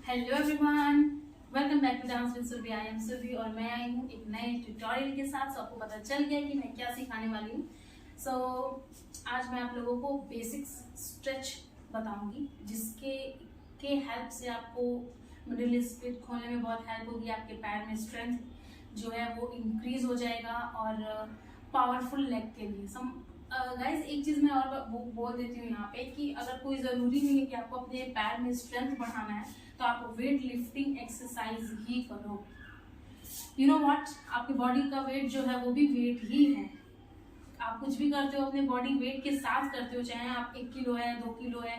Hello everyone, welcome back to dance with Surabhi. I am Surabhi और मैं आई हूँ एक नए ट्यूटोरियल के साथ। आपको पता चल गया कि मैं क्या सिखाने वाली हूँ। आज मैं आप लोगों को बेसिक्स स्ट्रेच बताऊंगी, जिसके हेल्प से आपको मिडिल स्प्लिट खोलने में बहुत हेल्प होगी। आपके पैर में स्ट्रेंथ जो है वो इंक्रीज हो जाएगा और पावरफुल लेग के लिए गाइज एक चीज मैं और बोल देती हूँ यहाँ पे कि अगर कोई जरूरी नहीं है कि आपको अपने पैर में स्ट्रेंथ बढ़ाना है तो आप वेट लिफ्टिंग एक्सरसाइज ही करो। यू नो व्हाट, आपकी बॉडी का वेट जो है वो भी वेट ही है। आप कुछ भी करते हो अपने बॉडी वेट के साथ करते हो, चाहे आप 1 किलो है, 2 किलो है,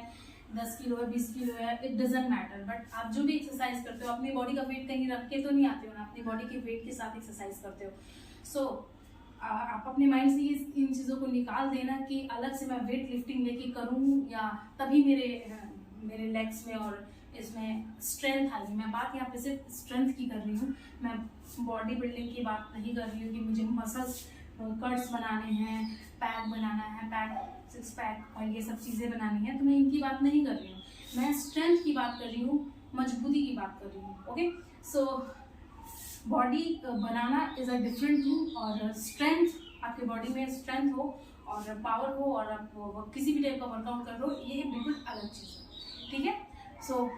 10 किलो है, 20 किलो है, इट डजंट मैटर। बट आप जो भी एक्सरसाइज करते हो अपनी बॉडी का वेट कहीं रख के तो नहीं आते हो ना, अपनी बॉडी के वेट के साथ एक्सरसाइज करते हो। आप अपने माइंड से इन चीज़ों को निकाल देना कि अलग से मैं वेट लिफ्टिंग लेके करूँ या तभी मेरे लेग्स में और इसमें स्ट्रेंथ आएगी। मैं बात यहाँ पे सिर्फ स्ट्रेंथ की कर रही हूँ, मैं बॉडी बिल्डिंग की बात नहीं कर रही हूँ कि मुझे मसल्स कट्स बनाने हैं, पैक बनाना है, पैक सिक्स पैक और ये सब चीज़ें बनानी है, तो मैं इनकी बात नहीं कर रही हूँ। मैं स्ट्रेंथ की बात कर रही हूँ, मजबूती की बात कर रही हूँ। Okay, so body banana is a different thing और स्ट्रेंथ, आपके बॉडी में स्ट्रेंथ हो और पावर हो और आप किसी भी टाइप का वर्कआउट कर रहे हो, ये बिल्कुल अलग चीज़ है। ठीक है, सो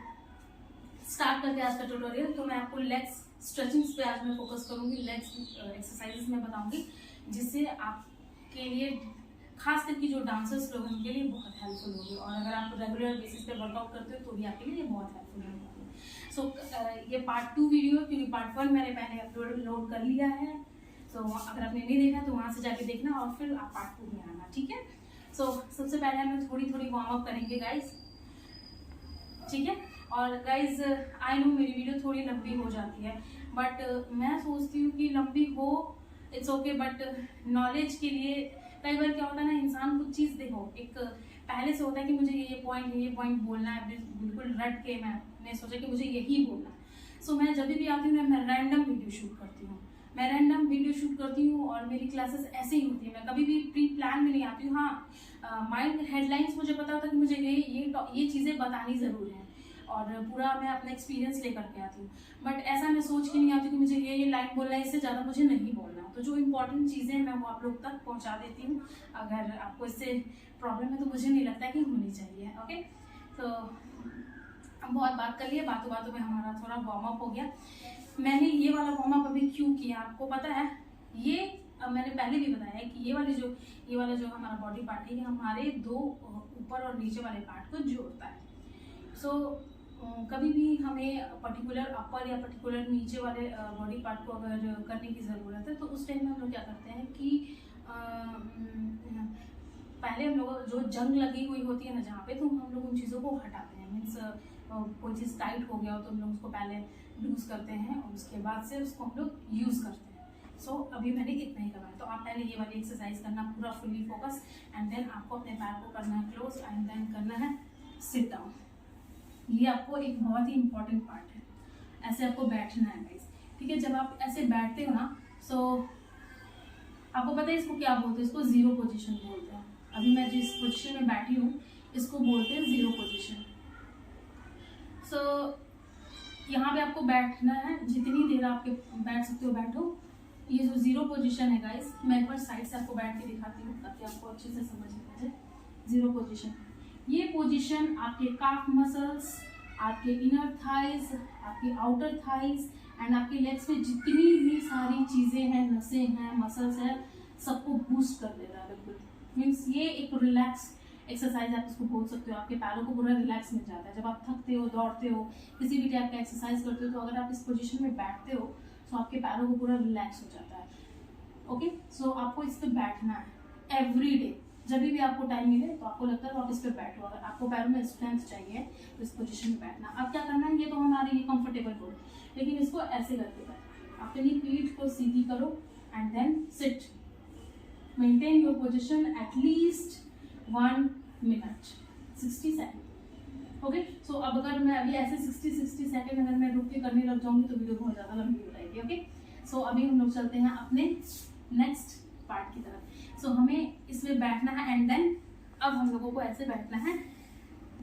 स्टार्ट करके आज का ट्यूटोरियल। तो मैं आपको लेग्स स्ट्रेचिंग्स पे आज मैं फोकस करूंगी, लेग्स एक्सरसाइजेस में बताऊंगी, जिससे आपके लिए खास करके जो डांसर्स लोग हैं उनके लिए बहुत हेल्पफुल होगी। और अगर आप रेगुलर बेसिस पे वर्कआउट करते हो तो भी आपके लिए बहुत हेल्पफुल होगी। ये पार्ट 2 वीडियो, क्योंकि पार्ट 1 मैंने पहले अपलोड कर लिया है। अगर आपने नहीं देखा तो वहाँ से जाके देखना और फिर आप पार्ट 2 में आना। ठीक है, सबसे पहले हम लोग थोड़ी वार्म अप करेंगे गाइज। ठीक है, और गाइज आई नो मेरी वीडियो थोड़ी लंबी हो जाती है, बट मैं सोचती हूँ कि लंबी हो इट्स ओके, बट नॉलेज के लिए कई बार क्या होता है ना, इंसान कुछ चीज़ देखो एक पहले से होता है कि मुझे ये पॉइंट बोलना है, बिल्कुल रट के मैंने सोचा कि मुझे यही बोलना है। मैं जब भी आती हूँ मैं रैंडम वीडियो शूट करती हूँ और मेरी क्लासेस ऐसे ही होती है। मैं कभी भी प्री प्लान में नहीं आती हूँ। हाँ, माइंड हेडलाइंस मुझे पता होता है कि मुझे ये चीज़ें बतानी ज़रूर है और पूरा मैं अपना एक्सपीरियंस लेकर के आती हूँ। बट ऐसा मैं सोच के नहीं आती कि मुझे ये लाइन बोलना है, इससे ज़्यादा मुझे नहीं बोलना। तो जो इम्पोर्टेंट चीज़ें हैं मैं वो आप लोग तक पहुँचा देती हूँ। अगर आपको इससे प्रॉब्लम है तो मुझे नहीं लगता कि होनी चाहिए। ओके, तो हम बहुत बात कर लिए, बातों में हमारा थोड़ा वार्म अप हो गया। मैंने ये वाला वार्म अप अभी क्यों किया आपको पता है? ये मैंने पहले भी बताया है कि ये वाला जो हमारा बॉडी पार्ट है, ये हमारे 2 ऊपर और नीचे वाले पार्ट को जोड़ता है। कभी भी हमें पर्टिकुलर अपर या पर्टिकुलर नीचे वाले बॉडी पार्ट को अगर करने की ज़रूरत है तो उस टाइम में हम लोग क्या करते हैं कि पहले हम लोग जो जंग लगी हुई होती है ना जहाँ पे, तो हम लोग उन चीज़ों को हटाते हैं। मीन्स कोई चीज़ टाइट हो गया हो तो हम लोग उसको पहले लूज़ करते हैं और उसके बाद से उसको हम लोग यूज़ करते हैं। अभी मैंने इतना ही करवाया। तो आप पहले ये वाली एक्सरसाइज करना पूरा फुली फोकस, एंड देन आपको अपने पैर को करना है क्लोज, एंड देन करना है सिट डाउन। ये आपको एक बहुत ही इंपॉर्टेंट पार्ट है। ऐसे आपको बैठना है गाइस। ठीक है, जब आप ऐसे बैठते हो ना, आपको पता है इसको क्या बोलते हैं? इसको जीरो पोजीशन बोलते हैं। अभी मैं जिस पोजीशन में बैठी हूँ इसको बोलते हैं जीरो पोजीशन। यहाँ पे आपको बैठना है, जितनी देर आपके बैठ सकते हो बैठो। ये जो जीरो पोजीशन है गाइस, मैं एक बार साइड से आपको बैठ के दिखाती हूँ ताकि आपको अच्छे से समझ में आ जाए। जीरो पोजीशन, ये पोजीशन आपके काफ मसल्स, आपके इनर थाइज, आपके आउटर थाइज एंड आपके लेग्स में जितनी भी सारी चीज़ें हैं, नसें हैं, मसल्स हैं, सबको बूस्ट कर दे रहा है बिल्कुल। मीन्स ये एक रिलैक्स एक्सरसाइज आप इसको बोल सकते हो। आपके पैरों को पूरा रिलैक्स मिल जाता है जब आप थकते हो, दौड़ते हो, किसी भी टाइप का एक्सरसाइज करते हो, तो अगर आप इस पोजीशन में बैठते हो तो आपके पैरों को पूरा रिलैक्स हो जाता है। ओके, आपको इस पर बैठना है एवरी डे। जब भी आपको टाइम मिले तो आपको लगता है तो आप इस पर बैठो। अगर आपको पैरों में स्ट्रेंथ चाहिए तो इस पोजीशन में बैठना। अब क्या करना है, ये तो हमारे लिए कंफर्टेबल हो, लेकिन इसको ऐसे करके बैठो। अपनी पीठ को सीधी करो and then sit. Maintain your position at least 1 minute 60 second. Okay, अब अगर मैं अभी ऐसे 60 सेकेंड अगर मैं रुक के करने लग जाऊंगी तो वीडियो बहुत ज़्यादा लंबी हो जाएगी। ओके, अभी हम लोग चलते हैं अपने नेक्स्ट पार्ट की तरफ। हमें इसमें बैठना है एंड देन अब हम लोगों को ऐसे बैठना है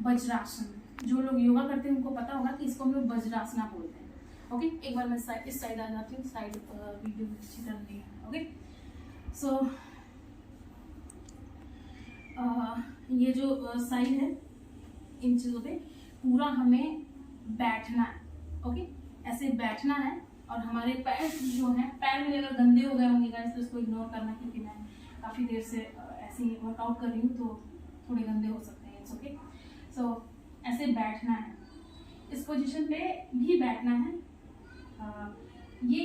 वज्रासन। जो लोग योगा करते हैं उनको पता होगा कि इसको हम लोग वज्रासना बोलते हैं। ओके, एक बार मैं इस साइड आ जाती हूँ, साइड वीडियो अच्छी तरह नहीं है। ओके, सो ये जो साइड है, इन चीज़ों पे पूरा हमें बैठना है। ओके, ऐसे बैठना है और हमारे पैर जो हैं, पैर मेरे अगर गंदे हो गए होंगे गाइस तो इसको इग्नोर करना, क्योंकि मैं काफ़ी देर से ऐसे ही वर्कआउट कर रही हूँ तो थोड़े गंदे हो सकते हैं। It's okay. सो ऐसे बैठना है, इस पोजीशन पे भी बैठना है। ये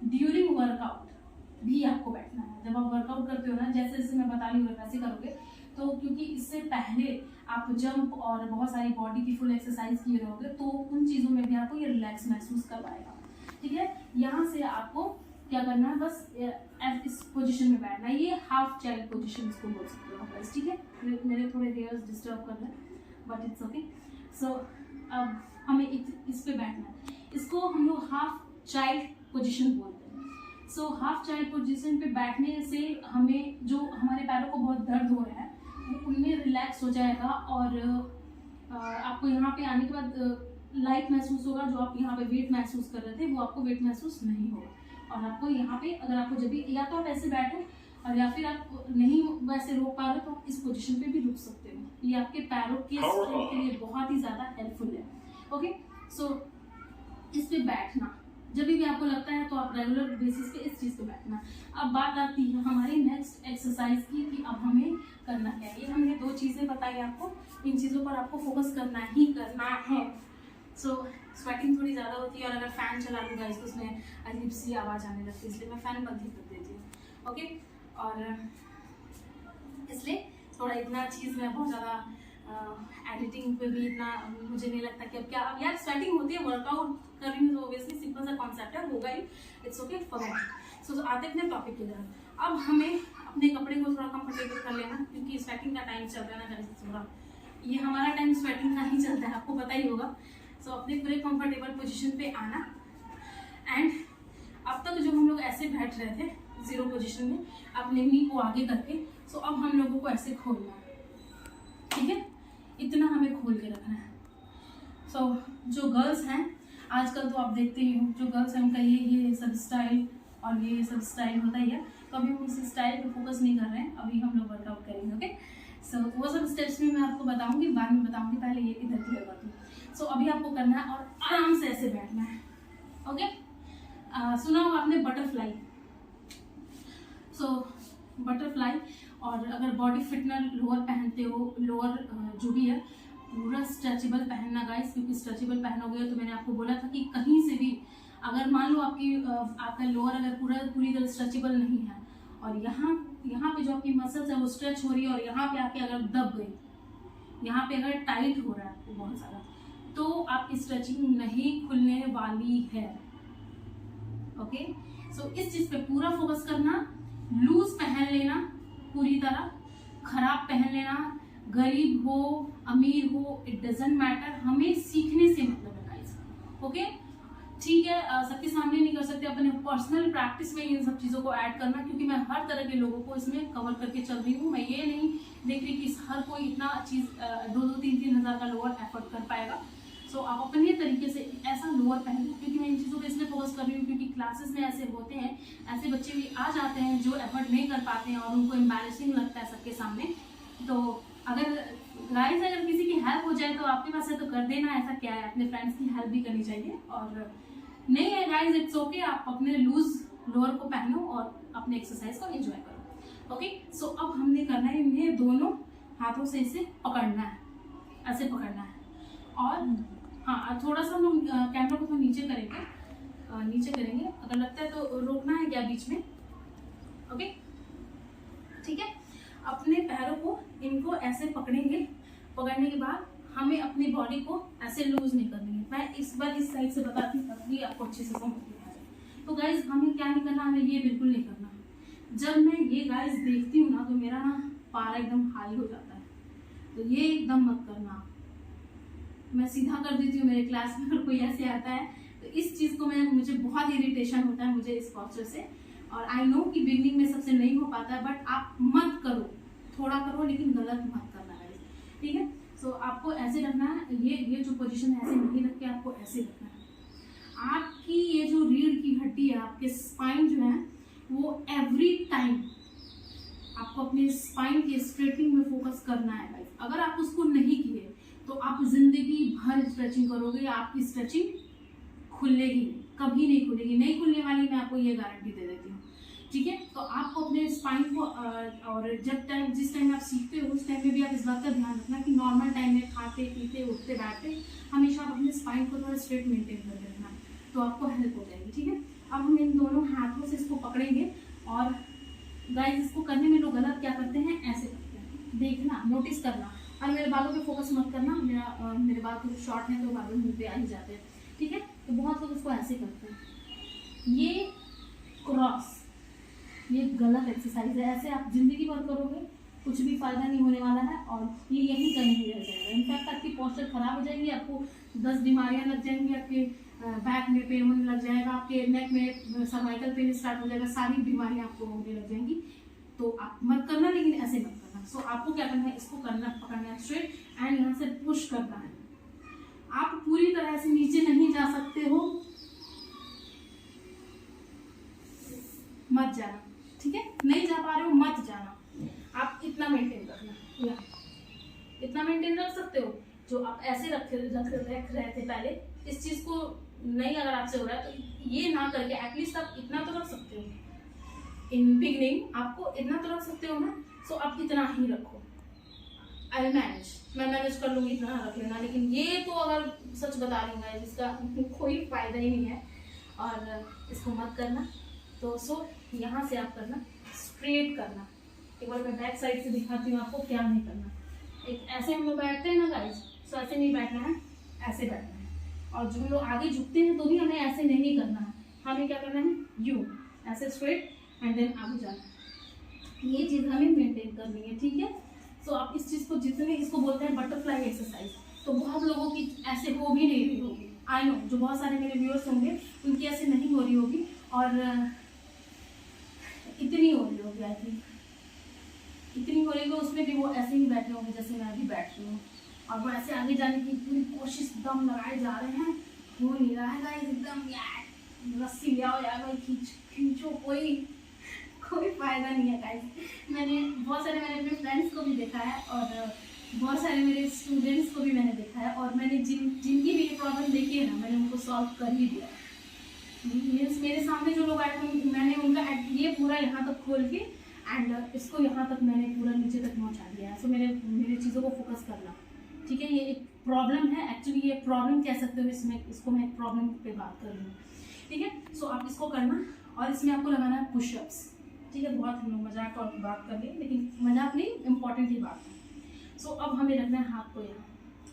ड्यूरिंग वर्कआउट भी आपको बैठना है। जब आप वर्कआउट करते हो ना, जैसे जैसे मैं बता रही हूँ वैसे करोगे तो, क्योंकि इससे पहले आप जंप और बहुत सारी बॉडी की फुल एक्सरसाइज किए रहोगे तो उन चीज़ों में भी आपको ये रिलैक्स महसूस करवाएगा। ठीक है, यहाँ से आपको क्या करना है, बस इस पोजीशन में बैठना है। ये हाफ चाइल्ड पोजीशन इसको बोल सकते हो बस। ठीक है, मेरे थोड़े हेयर्स डिस्टर्ब कर रहे हैं बट इट्स ओके। सो अब हमें इस पे बैठना है, इसको हम लोग हाफ चाइल्ड पोजीशन बोलते हैं। सो हाफ चाइल्ड पोजीशन पे बैठने से हमें जो हमारे पैरों को बहुत दर्द हो रहा है उनमें रिलैक्स हो जाएगा और आपको यहाँ पे आने के बाद लाइट महसूस होगा। जो आप यहाँ पे वेट महसूस कर रहे थे वो आपको वेट महसूस नहीं होगा। और आपको यहाँ पे अगर आपको जब भी, या तो आप ऐसे बैठो और या फिर आप नहीं वैसे रोक पा रहे तो आप इस पोजीशन पे भी रुक सकते हो। ये आपके पैरों के स्ट्रेंथ के लिए बहुत ही ज़्यादा हेल्पफुल है। ओके, सो इस पे बैठना जब भी आपको लगता है तो आप रेगुलर बेसिस पे इस चीज़ पे बैठना। अब बात आती है हमारी नेक्स्ट एक्सरसाइज की कि अब हमें करना क्या है। ये हमने 2 चीज़ें बताई आपको, इन चीज़ों पर आपको फोकस करना ही करना है। सो स्वेटिंग थोड़ी ज़्यादा होती है और अगर फ़ैन चला लूँ गाइस तो उसमें अजीब सी आवाज़ आने लगती है, इसलिए मैं फ़ैन बंद ही कर देती हूँ। ओके, और इसलिए थोड़ा इतना चीज़ में बहुत ज़्यादा एडिटिंग पे भी इतना मुझे नहीं लगता कि अब क्या, अब यार स्वेटिंग होती है, वर्कआउट कर रही हूँ तो ऑब्वियसली सिंपल सा कॉन्सेप्ट है, होगा ही, इट्स ओके फॉरगेट। सो आते अपने टॉपिक की तरफ। अब हमें अपने कपड़े को थोड़ा कंफर्टेबल कर लेना, क्योंकि स्वेटिंग का टाइम चल रहा है ना गाइस, थोड़ा ये हमारा टाइम स्वेटिंग का ही चलता है, आपको पता ही होगा। सो अपने पूरे कंफर्टेबल पोजीशन पे आना। एंड अब तक जो हम लोग ऐसे बैठ रहे थे जीरो पोजीशन में, अपने नी को आगे करके, सो अब हम लोगों को ऐसे खोलना है। ठीक है, इतना हमें खोल के रखना है। सो जो गर्ल्स हैं आजकल तो आप देखते ही हो, जो गर्ल्स हैं उनका ये सब स्टाइल और ये सब स्टाइल होता ही है, तो अभी हम उस स्टाइल पे फोकस नहीं कर रहे हैं, अभी हम लोग वर्कआउट करेंगे। ओके, सो वो सब स्टेप्स भी मैं आपको बताऊंगी, बाद में बताऊंगी, पहले ये इधर की करवाती हूँ। सो अभी आपको करना है और आराम से ऐसे बैठना है। ओके, सुना होगा आपने बटरफ्लाई। सो बटरफ्लाई, और अगर बॉडी फिटनर लोअर पहनते हो, लोअर जो भी है पूरा स्ट्रेचेबल पहनना गाइस, क्योंकि स्ट्रेचेबल पहनोगे तो मैंने आपको बोला था कि कहीं से भी अगर मान लो आपका लोअर अगर पूरी तरह स्ट्रेचेबल नहीं है और यहाँ पे जो आपकी मसल्स है वो स्ट्रेच हो रही है और यहाँ पे आके अगर दब गई, यहाँ पे अगर टाइट हो रहा है आपको बहुत ज़्यादा, तो आपकी स्ट्रेचिंग नहीं खुलने वाली है। ओके, सो इस चीज़ पे पूरा फोकस करना। लूज पहन लेना पूरी तरह, खराब पहन लेना, गरीब हो अमीर हो इट डजेंट मैटर, हमें सीखने से मतलब है गाइस। ओके, ठीक है, सबके सामने नहीं कर सकते, अपने पर्सनल प्रैक्टिस में इन सब चीज़ों को ऐड करना, क्योंकि मैं हर तरह के लोगों को इसमें कवर करके चल रही हूँ। मैं ये नहीं देख रही कि हर कोई इतना चीज़ 2-3 हज़ार का लोअर एफर्ट कर पाएगा। सो आप अपने तरीके से ऐसा लोअर पहनो, क्योंकि मैं इन चीज़ों पे इसलिए फोकस कर रही हूँ क्योंकि क्लासेस में ऐसे होते हैं, ऐसे बच्चे भी आ जाते हैं जो एफर्ट नहीं कर पाते हैं और उनको एम्बैरेसिंग लगता है सबके सामने। तो अगर गाइस अगर किसी की हेल्प हो जाए तो आपके पास है तो कर देना, ऐसा क्या है, अपने फ्रेंड्स की हेल्प भी करनी चाहिए। और नहीं है गाइस इट्स ओके, आप अपने लूज लोअर को पहनो और अपने एक्सरसाइज को एंजॉय करो। ओके, सो अब हमने करना है, इन्हें दोनों हाथों से इसे पकड़ना है, ऐसे पकड़ना है। और हाँ, थोड़ा सा हम कैमरा को तो नीचे करेंगे, अगर लगता है तो रोकना है क्या बीच में। ओके, ठीक है, अपने पैरों को इनको ऐसे पकड़ेंगे, पकड़ने के बाद हमें अपनी बॉडी को ऐसे लूज नहीं करनी है। मैं इस बार इस साइड से बताती हूँ ताकि आपको अच्छे से समझ में आए। तो गाइज हमें क्या नहीं करना, हमें ये बिल्कुल नहीं करना। जब मैं ये गाइज देखती हूँ ना तो मेरा ना पारा एकदम हाई हो जाता है, तो ये एकदम मत करना। मैं सीधा कर देती हूँ, मेरे क्लास में अगर कोई ऐसे आता है तो इस चीज़ को मुझे बहुत इरिटेशन होता है मुझे इस पॉस्चर से। और आई नो कि बिगनिंग में सबसे नहीं हो पाता है, बट आप मत करो, थोड़ा करो लेकिन गलत मत करना है, ठीक है। सो आपको ऐसे रखना है, ये जो पोजीशन है ऐसे नहीं रख के आपको ऐसे रखना है। आपकी ये जो रीढ़ की हड्डी है, आपके स्पाइन जो है, वो एवरी टाइम आपको अपने स्पाइन के स्ट्रेटनिंग में फोकस करना है गाइस। अगर आप उसको नहीं किए तो आप जिंदगी भर स्ट्रेचिंग करोगे, आपकी स्ट्रेचिंग खुलेगी कभी नहीं खुलेगी, नहीं खुलने वाली, मैं आपको ये गारंटी दे देती हूँ। ठीक है, तो आपको अपने स्पाइन को और जिस टाइम आप सीखते हो उस टाइम में भी आप इस बात का ध्यान रखना कि नॉर्मल टाइम में खाते पीते उठते बैठते हमेशा आप अपने स्पाइन को थोड़ा स्ट्रेट मेंटेन करके रखना, तो आपको हेल्प हो जाएगी। ठीक है, अब हम इन दोनों हाथों से इसको पकड़ेंगे और गाइस इसको करने में लोग गलत क्या करते हैं, ऐसे करते हैं, देखना, नोटिस करना, और मेरे बालों पे फोकस मत करना, मेरे बाल तो शॉर्ट हैं तो बालों मुंह पे आ ही जाते हैं। ठीक है, तो बहुत लोग इसको ऐसे करते हैं, ये क्रॉस, ये गलत एक्सरसाइज है। ऐसे आप जिंदगी भर करोगे कुछ भी फायदा नहीं होने वाला है, और ये यही करने ही रह जाएगा। इनफैक्ट आपकी पोस्चर खराब हो जाएगी, आपको 10 बीमारियां लग जाएंगी, आपके बैक में पेन होने लग जाएगा, आपके नेक में सर्वाइकल पेन स्टार्ट हो जाएगा, सारी बीमारियां आपको होने लग जाएंगी। तो आप मत करना, लेकिन ऐसे मत करना। सो आपको क्या करना है, इसको करना, पकड़ना है स्ट्रेट एंड यहाँ से पुश करना है। आप पूरी तरह से नीचे नहीं जा सकते हो, मत जाना। ठीक है, नहीं जा पा रहे हो मत जाना, आप इतना मेंटेन रखना, इतना मेंटेन रख सकते हो जो आप ऐसे रख रहे थे पहले। इस चीज को नहीं अगर आपसे हो रहा है तो ये ना करके एटलीस्ट आप इतना तो रख सकते हो। इन बिगनिंग आपको इतना तो रख सकते हो ना, सो आप इतना ही रखो। आई मैनेज, मैं मैनेज कर लूंगी, इतना रख लेना। लेकिन ये तो अगर सच बता रही हूँ जिसका कोई फायदा ही नहीं है, और इसको मत करना। तो सो यहाँ से आप करना, स्ट्रेट करना। एक बार मैं बैक साइड से दिखाती हूँ आपको क्या नहीं करना। एक ऐसे हम लोग बैठते हैं ना गाइस, सो ऐसे नहीं बैठना है, ऐसे बैठना है। और जो लोग आगे झुकते हैं तो भी हमें ऐसे नहीं करना है, हमें क्या करना है, यू ऐसे स्ट्रेट एंड देन आगे जाना। ये चीज़ हमें मेंटेन करनी है। ठीक है, सो आप इस चीज़ को जितने, इसको बोलते हैं बटरफ्लाई एक्सरसाइज। तो बहुत लोगों की ऐसे हो भी नहीं रही होगी, आई नो, जो बहुत सारे मेरे व्यूअर्स होंगे उनकी ऐसे नहीं हो रही होगी, और इतनी हो रही होगी, आई थिंक इतनी हो रही होगी, उसमें भी वो ऐसे ही बैठे होंगे जैसे मैं अभी बैठ रही हूँ, और वो ऐसे आगे जाने की पूरी कोशिश दम लगाए जा रहे हैं, हो नहीं रहा है गाइस, एकदम यार रस्सी ले आओ यार भाई, खींचो, कोई फायदा नहीं है गाइस। मैंने अपने फ्रेंड्स को भी देखा है, और बहुत सारे मेरे स्टूडेंट्स को भी मैंने देखा है, और मैंने जिनकी भी ये प्रॉब्लम देखी है ना, मैंने उनको सॉल्व कर ही दिया। मीन्स मेरे सामने जो लोग आए थे मैंने उनका ये पूरा यहाँ तक खोल के एंड इसको यहाँ तक मैंने पूरा नीचे तक पहुँचा दिया है। सो मेरे चीज़ों को फोकस करना। ठीक है, ये एक प्रॉब्लम है, एक्चुअली ये प्रॉब्लम कह सकते हो, इसको मैं एक प्रॉब्लम पे बात कर रही हूँ। ठीक है, सो आप इसको करना, और इसमें आपको लगाना है पुशअप्स। ठीक है, बहुत हम लोग मजाक और बात कर लिए, लेकिन मजाक नहीं, इम्पॉर्टेंट ही बात है। सो अब हमें रखना है हाथ को यहाँ।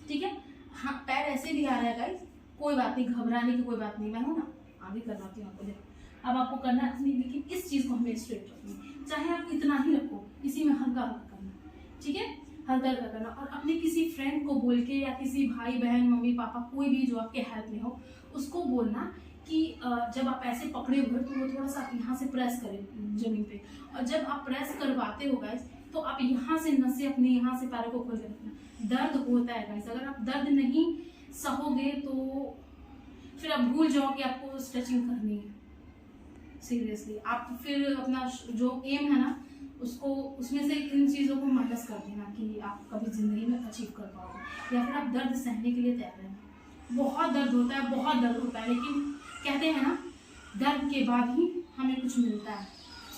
ठीक है, हाँ, पैर ऐसे भी आ रहा है गाइस, कोई बात नहीं, घबराने की कोई बात नहीं, मैं हूँ ना, आगे करवाती हूँ आपको। देखो अब आपको करना है, लेकिन इस चीज़ को हमें स्ट्रेट रखनी है, चाहे आप इतना ही रखो, इसी में हल्का हल्का करना। ठीक है, हल्का हल्का करना, और अपने किसी फ्रेंड को बोल के, या किसी भाई बहन मम्मी पापा कोई भी जो आपके हेल्प में हो, उसको बोलना कि जब आप ऐसे पकड़े हुए तो वो थोड़ा सा यहाँ से प्रेस करें जमीन पे, और जब आप प्रेस करवाते हो गाइस तो आप यहाँ से नसें अपने यहाँ से पैरों को खोल के रखना। दर्द होता है गाइस, अगर आप दर्द नहीं सहोगे तो फिर आप भूल जाओ कि आपको स्ट्रेचिंग करनी है। सीरियसली आप फिर अपना जो एम है ना उसको, उसमें से इन चीज़ों को माइनस कर देना कि आप कभी ज़िंदगी में अचीव कर पाओगे, या फिर आप दर्द सहने के लिए तैयार रहना। बहुत दर्द होता है, बहुत दर्द होता है, लेकिन कहते हैं ना दर्द के बाद ही हमें कुछ मिलता है।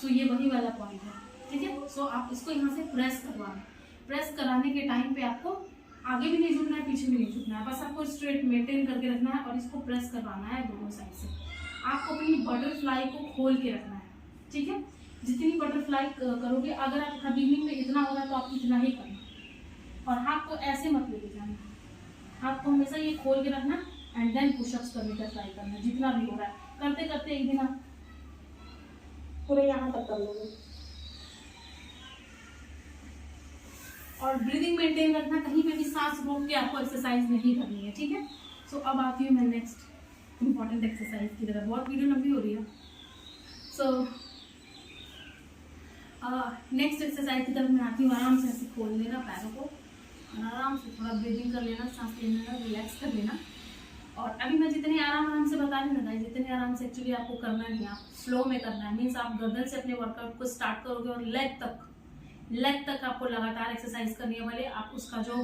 सो ये वही वाला पॉइंट है। ठीक है, सो आप इसको यहाँ से प्रेस करवाना। प्रेस कराने के टाइम पे आपको आगे भी नहीं झुकना है, पीछे भी नहीं झुकना है, बस आपको स्ट्रेट मेंटेन करके रखना है, और इसको प्रेस करवाना है दोनों साइड से। आपको अपनी बटरफ्लाई को खोल के रखना है। ठीक है, जितनी बटरफ्लाई करोगे, अगर आप बिगिनिंग में इतना होगा तो आप इतना ही करना, और हाथ को ऐसे मत लेके जाना, हाथ को हमेशा ये खोल के रखना एंड देन पुशअप्स करने का ट्राई करना, जितना भी हो रहा है। करते करते एक दिन आप पूरे यहाँ तक कर लोगे। और ब्रीदिंग मेंटेन रखना, कहीं पे भी सांस रोक के आपको एक्सरसाइज नहीं करनी है। ठीक है, सो अब आती हूँ मैं नेक्स्ट इंपॉर्टेंट एक्सरसाइज की तरफ। बहुत वीडियो लंबी हो रही है, सो नेक्स्ट एक्सरसाइज की तरफ मैं आती हूँ। आराम से ऐसे खोल लेना पैरों को, और आराम से थोड़ा ब्रीदिंग कर लेना, सांस ले लेना, रिलैक्स कर लेना। और अभी मैं जितनी आराम से बता रही हूँ ना, जितने आराम से एक्चुअली आपको करना नहीं, आप स्लो में करना है। मीन्स आप गर्दन से अपने वर्कआउट को स्टार्ट करोगे और लेग तक आपको लगातार एक्सरसाइज करनी है। वाले आप उसका जो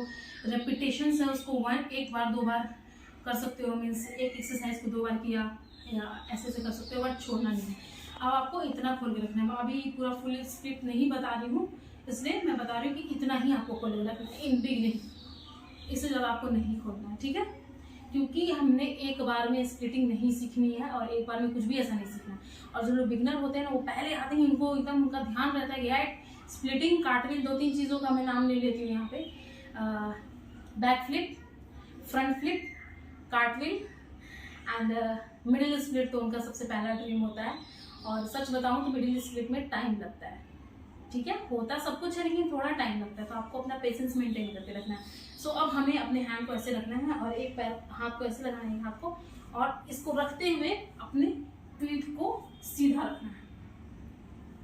रेपिटेशन है उसको 1 बार 2 बार कर सकते हो। मीन्स एक एक्सरसाइज को 2 बार किया या ऐसे कर सकते हो, बट छोड़ना नहीं है। अब आपको इतना खोल के रखना है। मैं अभी पूरा फुल स्प्लिट नहीं बता रही हूँ, इसलिए मैं बता रही हूँ कि इतना ही आपको खोलना है, इन बिग नहीं, इससे ज़्यादा आपको नहीं खोलना है, ठीक है। क्योंकि हमने एक बार में स्प्लिटिंग नहीं सीखनी है और एक बार में कुछ भी ऐसा नहीं सीखना है। और जो लोग बिगनर होते हैं ना, वो पहले आते हैं, इनको एकदम उनका ध्यान रहता है यार स्प्लिटिंग, कार्टविल, 2-3 चीज़ों का मैं नाम ले लेती हूँ यहाँ पे। Back flip, front flip, कार्टविल and middle split तो उनका सबसे पहला ड्रीम होता है। और सच बताऊँ तो मिडिल स्प्लिट में टाइम लगता है, ठीक है। होता सब कुछ है लेकिन थोड़ा टाइम लगता है, तो आपको अपना पेशेंस मेंटेन करके रखना है। सो अब हमें अपने हैंड को ऐसे रखना है और एक पैर हाथ को ऐसे लगाना है, हाथ को, और इसको रखते हुए अपने पीठ को सीधा रखना है।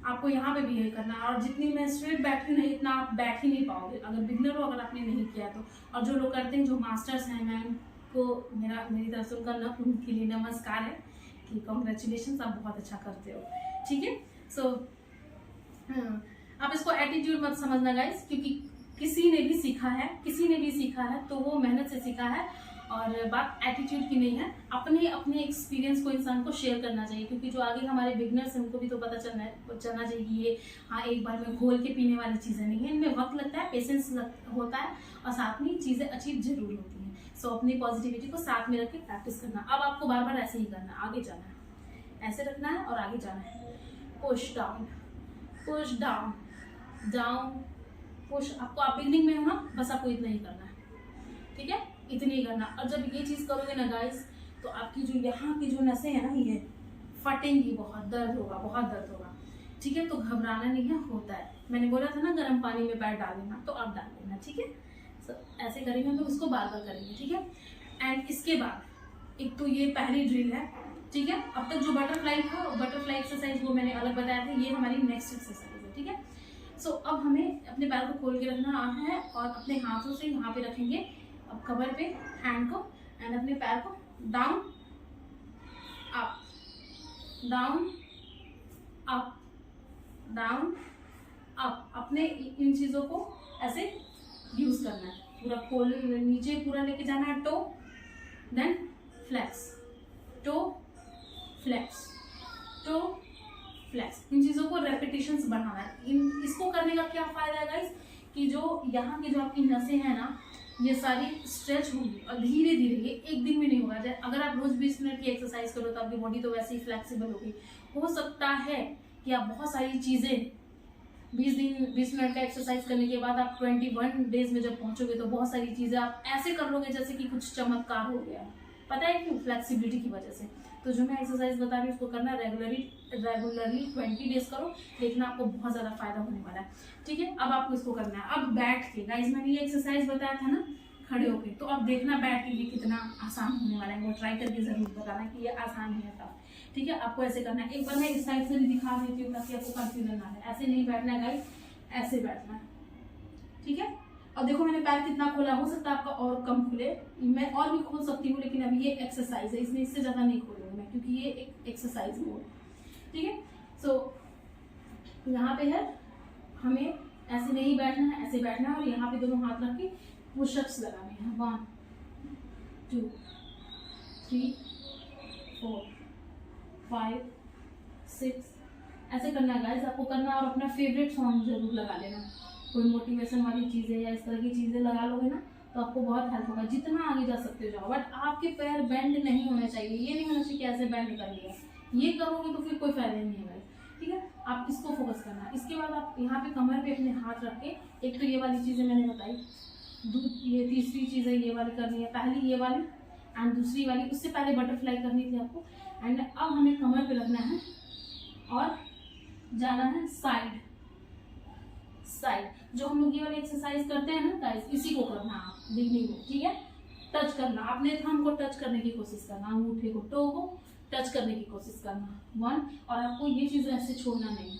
आपको यहाँ पे भी यही करना है। और जितनी मैं स्ट्रेट बैठी हूँ, इतना आप बैठ ही नहीं पाओगे अगर बिगनर हो, अगर आपने नहीं किया तो। और जो लोग करते हैं, जो मास्टर्स हैं, मैं उनको मेरी तरफ से उनके लिए नमस्कार है कि कॉन्ग्रेचुलेशन, आप बहुत अच्छा करते हो, ठीक है। सो आप इसको एटीट्यूड मत समझना गाइस, क्योंकि किसी ने भी सीखा है तो वो मेहनत से सीखा है। और बात एटीट्यूड की नहीं है, अपने एक्सपीरियंस को इंसान को शेयर करना चाहिए, क्योंकि जो आगे हमारे बिगनर्स हैं उनको भी तो पता चलना चाहिए कि ये हाँ एक बार में घोल के पीने वाली चीज़ें नहीं है। इनमें वक्त लगता है, पेशेंस होता है और साथ में चीज़ें अचीव जरूर होती हैं। सो अपनी पॉजिटिविटी को साथ में रख के प्रैक्टिस करना। अब आपको बार बार ऐसे ही करना है, आगे जाना है, ऐसे रखना है और आगे जाना है। Push down down push. आपको आप बिगनिंग में हो ना, बस आपको इतना ही करना है, ठीक है, इतनी ही करना। और जब ये चीज़ करोगे ना गाइस, तो आपकी जो यहाँ की जो नसें हैं ना, ये फटेंगी, बहुत दर्द होगा, ठीक है। तो घबराना नहीं है, होता है। मैंने बोला था ना गर्म पानी में पैर डाल लेना, तो आप डाल लेना, ठीक है। ऐसे करेंगे हम लोग, उसको बार बार करेंगे, ठीक है। एंड इसके बाद एक तो ये पहली ड्रिल है, ठीक है। अब तक जो बटरफ्लाई एक्सरसाइज वो मैंने अलग बताया था, ये हमारी नेक्स्ट एक्सरसाइज है, ठीक है। सो अब हमें अपने पैर को खोल के रखना है और अपने हाथों से यहाँ पे रखेंगे, अब कवर पे हैंड को, एंड अपने पैर को down up down up down up. अपने इन चीज़ों को ऐसे यूज करना है, पूरा खोल नीचे पूरा लेके जाना है, toe then flex, toe flex, toe flex. इन चीज़ों को रेपिटेशंस बढ़ाना है। इसको करने का क्या फायदा है गाइस, कि जो यहाँ की जो आपकी नसें हैं ना, ये सारी स्ट्रेच होंगी और धीरे धीरे, ये एक दिन में नहीं होगा। अगर आप रोज 20 मिनट की एक्सरसाइज करो तो आपकी बॉडी तो वैसे ही फ्लेक्सिबल होगी। हो सकता है कि आप बहुत सारी चीजें 20 मिनट का एक्सरसाइज करने के बाद आप 21 डेज में जब पहुंचोगे तो बहुत सारी चीजें आप ऐसे कर लोगे जैसे कि कुछ चमत्कार हो गया। पता है क्यों? फ्लेक्सिबिलिटी की वजह से। तो जो मैं एक्सरसाइज बता रही हूँ उसको करना रेगुलरली 20 डेज करो, लेकिन आपको बहुत ज्यादा फायदा होने वाला है, ठीक है। अब आपको इसको करना है, अब बैठ के गाइस, मैंने ये एक्सरसाइज बताया था ना खड़े होके, तो अब देखना बैठ के ये कितना आसान होने वाला है। वो ट्राई करके जरूर बताना कि ये आसान है टफ, ठीक है। आपको ऐसे करना है। एक बार मैं इस साइड से भी दिखा देती हूँ ताकि आपको कंफ्यूजन ना है। ऐसे नहीं बैठना है गाइस, ऐसे बैठना है, ठीक है। और देखो मैंने पैर कितना खोला, हो सकता है आपका और कम खुले, मैं और भी खोल सकती हूँ, लेकिन अभी ये एक्सरसाइज है इसलिए इससे ज्यादा नहीं खोलूंगी मैं, क्योंकि ये एक एक्सरसाइज है, ठीक है। सो यहाँ पे है, हमें ऐसे नहीं बैठना है, ऐसे बैठना है और यहाँ पे दोनों हाथ रख के पुशअप्स लगाने हैं। 1 2 3 4 5 6 ऐसे करना है गाइस, आपको करना है। और अपना फेवरेट सॉन्ग जरूर लगा लेना, कोई मोटिवेशन वाली चीजें या इस तरह की चीजें लगा लोगे ना तो आपको बहुत हेल्प होगा। जितना आगे जा सकते हो जाओ, बट आपके पैर बेंड नहीं होने चाहिए। ये नहीं होना चाहिए कि ऐसे बेंड कर लिया, ये करोगे तो फिर कोई फायदा नहीं है गाइस, ठीक है। आप इसको फोकस करना है। इसके बाद आप यहाँ पे कमर पे अपने हाथ रख के, एक तो ये वाली चीजें मैंने बताई, ये तीसरी चीज है ये वाली करनी है, पहली ये वाली एंड दूसरी वाली, उससे पहले बटरफ्लाई करनी थी आपको। एंड अब हमें कमर पे रखना है और जाना है साइड साइड। जो हम लोग ये वाली एक्सरसाइज करते हैं ना गाइस, इसी को करना है आप बिगनिंग में, ठीक है। टच करना, अपने थंब को टच करने की कोशिश करना, अंगूठे को, टो को टच करने की कोशिश करना। 1, और आपको ये चीज़ ऐसे छोड़ना नहीं,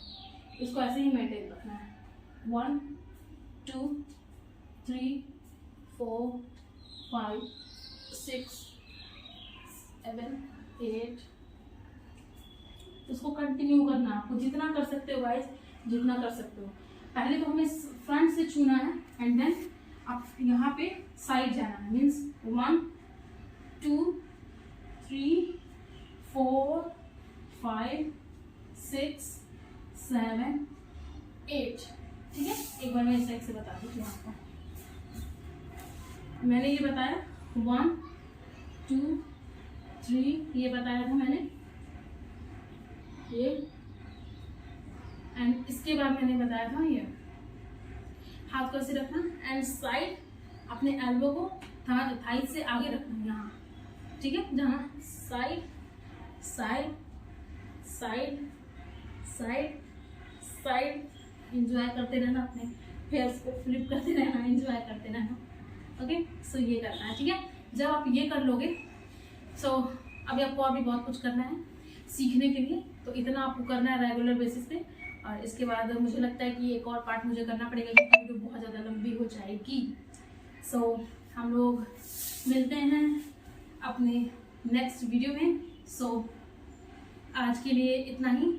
इसको ऐसे ही मेंटेन रखना है। 1 2 3 4 5 6 7 8। इसको कंटिन्यू करना, आपको जितना कर सकते हो गाइस, जितना कर सकते हो। पहले तो हमें फ्रंट से छूना है एंड देन आप यहाँ पे साइड जाना है। मीन्स 1 2 3 4 5 6 7 8। ठीक है, एक बार मैं इस साइड से बता दूँ आपको। मैंने ये बताया 1 2 3, ये बताया था मैंने ये, एंड इसके बाद मैंने बताया था ये। हाथ को ऐसे रखना एंड साइड अपने एल्बो को थाई से आगे रखना यहाँ। ठीक है, जहाँ side side side side side, enjoy करते रहना, अपने फेयर्स को फ्लिप करते रहना, इंजॉय करते रहना। ओके, सो ये करना है। ठीक है, जब आप ये कर लोगे सो अभी आपको अभी बहुत कुछ करना है सीखने के लिए, तो इतना आपको करना है रेगुलर बेसिस पे। और इसके बाद मुझे लगता है कि एक और पार्ट मुझे करना पड़ेगा क्योंकि वीडियो बहुत ज़्यादा लंबी हो जाएगी। सो हम लोग मिलते हैं अपने नेक्स्ट वीडियो में। सो आज के लिए इतना ही।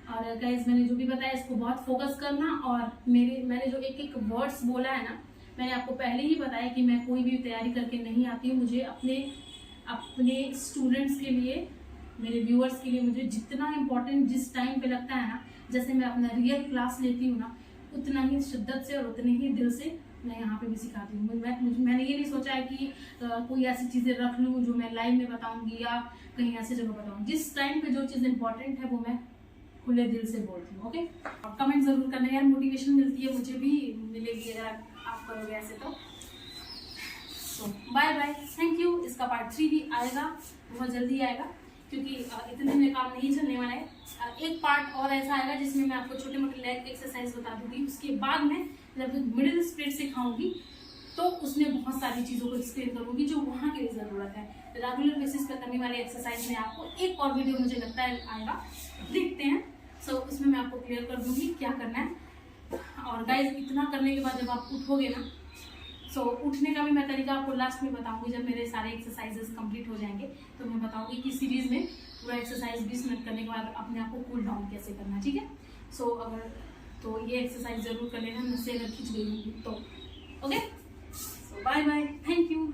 और गाइस, मैंने जो भी बताया इसको बहुत फोकस करना, और मैंने जो एक एक वर्ड्स बोला है ना, मैंने आपको पहले ही बताया कि मैं कोई भी तैयारी करके नहीं आती हूँ। मुझे अपने स्टूडेंट्स के लिए, मेरे व्यूअर्स के लिए मुझे जितना इम्पोर्टेंट जिस टाइम पे लगता है ना, जैसे मैं अपना रियल क्लास लेती हूँ ना, उतना ही शिद्दत से और उतने ही दिल से मैं यहाँ पे भी सिखाती हूँ। मैंने ये नहीं सोचा है कि कोई ऐसी चीज़ें रख लूँ जो मैं लाइव में बताऊँगी या कहीं ऐसी जगह बताऊँ। जिस टाइम पे जो चीज़ इम्पोर्टेंट है वो मैं खुले दिल से बोलती हूँ। ओके, कमेंट जरूर करना यार, मोटिवेशन मिलती है, मुझे भी मिलेगी अगर आप करोगे ऐसे तो। Bye bye, thank you. इसका पार्ट 3 भी आएगा, बहुत जल्दी आएगा क्योंकि इतने में काम नहीं चलने वाला है। एक पार्ट और ऐसा आएगा जिसमें मैं आपको छोटे मोटे लेग एक्सरसाइज बता दूंगी। उसके बाद में जब मिडिल स्प्लिट सिखाऊंगी तो उसमें बहुत सारी चीज़ों को एक्सप्लेन करूंगी जो वहाँ के लिए ज़रूरत है। रेगुलर बेसिस पर करने वाले एक्सरसाइज में आपको एक और वीडियो मुझे लगता है आएगा, देखते हैं। सो उसमें मैं आपको क्लियर कर दूंगी क्या करना है। और गाइज, इतना करने के बाद जब आप उठोगे ना, सो उठने का भी मैं तरीका आपको लास्ट में बताऊंगी। जब मेरे सारे एक्सरसाइजेस कंप्लीट हो जाएंगे तो मैं बताऊंगी कि सीरीज में पूरा एक्सरसाइज 20 मिनट करने के बाद अपने आप को कूल डाउन कैसे करना है। ठीक है, सो अगर तो ये एक्सरसाइज जरूर कर लेना, मुझसे अगर खींच गई होगी तो। Okay, so bye bye, thank you.